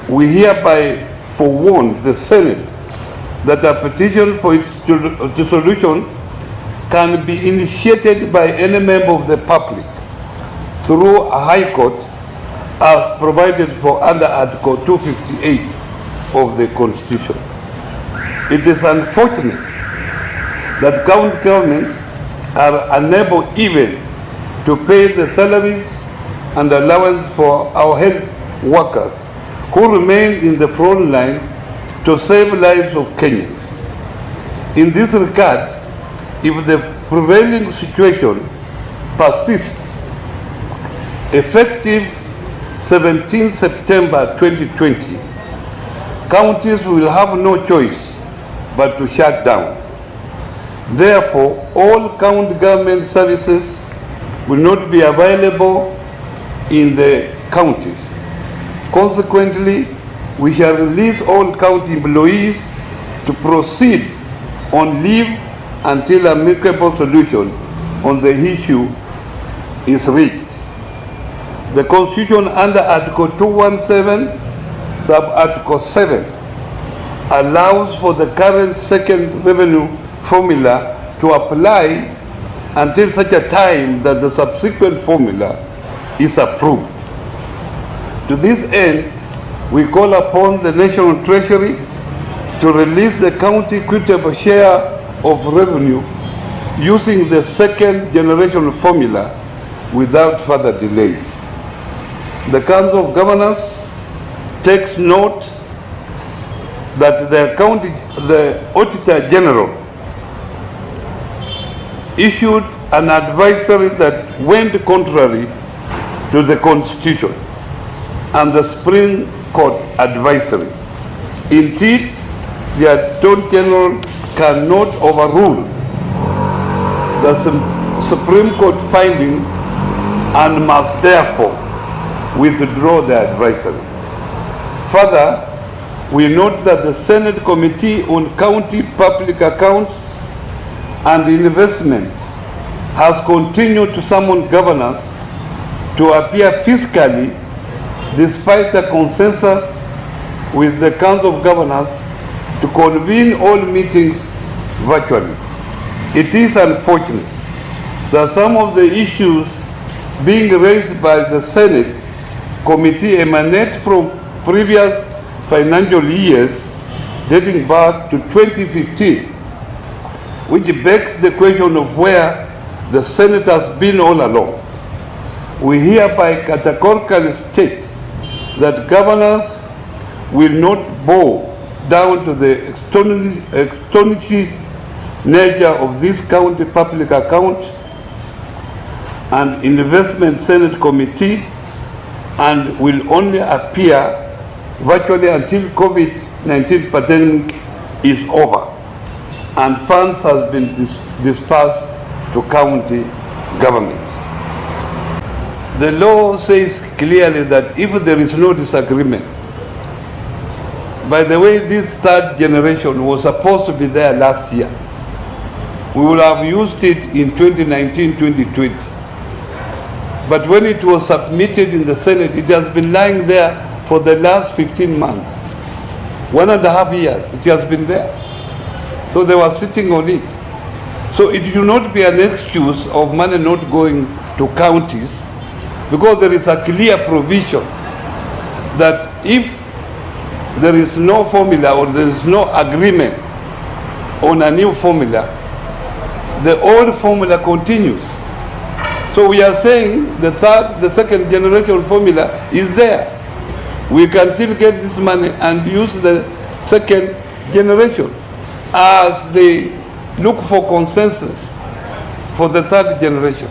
we hereby forewarn the Senate that a petition for its dissolution can be initiated by any member of the public through a High Court as provided for under Article 258 of the Constitution. It is unfortunate that county governments are unable even to pay the salaries and allowance for our health workers who remain in the front line to save lives of Kenyans. In this regard, if the prevailing situation persists, effective 17 September 2020, counties will have no choice but to shut down. Therefore, all county government services will not be available in the counties. Consequently, we shall release all county employees to proceed on leave until an amicable solution on the issue is reached. The Constitution under Article 217, Sub-Article 7, allows for the current second revenue formula to apply until such a time that the subsequent formula is approved. To this end, we call upon the National Treasury to release the county equitable share of revenue using the second generation formula without further delays. The Council of Governors takes note that the Auditor General issued an advisory that went contrary to the Constitution and the Supreme Court advisory. Indeed, the Attorney General cannot overrule the Supreme Court finding and must therefore withdraw the advisory. Further, we note that the Senate Committee on County Public Accounts and Investments has continued to summon governors to appear fiscally despite a consensus with the Council of Governors to convene all meetings virtually. It is unfortunate that some of the issues being raised by the Senate Committee emanate from previous financial years dating back to 2015, which begs the question of where the Senate has been all along. We hereby categorically state that governors will not bow down to the astonishing nature of this county public account and investment Senate Committee and will only appear virtually until COVID-19 pandemic is over and funds has been dispersed to county government. The law says clearly that if there is no disagreement, by the way, this third generation was supposed to be there last year. We will have used it in 2019-2020. But when it was submitted in the Senate, it has been lying there for the last 15 months. 1.5 years, it has been there. So they were sitting on it. So it should not be an excuse of money not going to counties, because there is a clear provision that if there is no formula or there is no agreement on a new formula, the old formula continues. So we are saying the second generation formula is there. We can still get this money and use the second generation as they look for consensus for the third generation.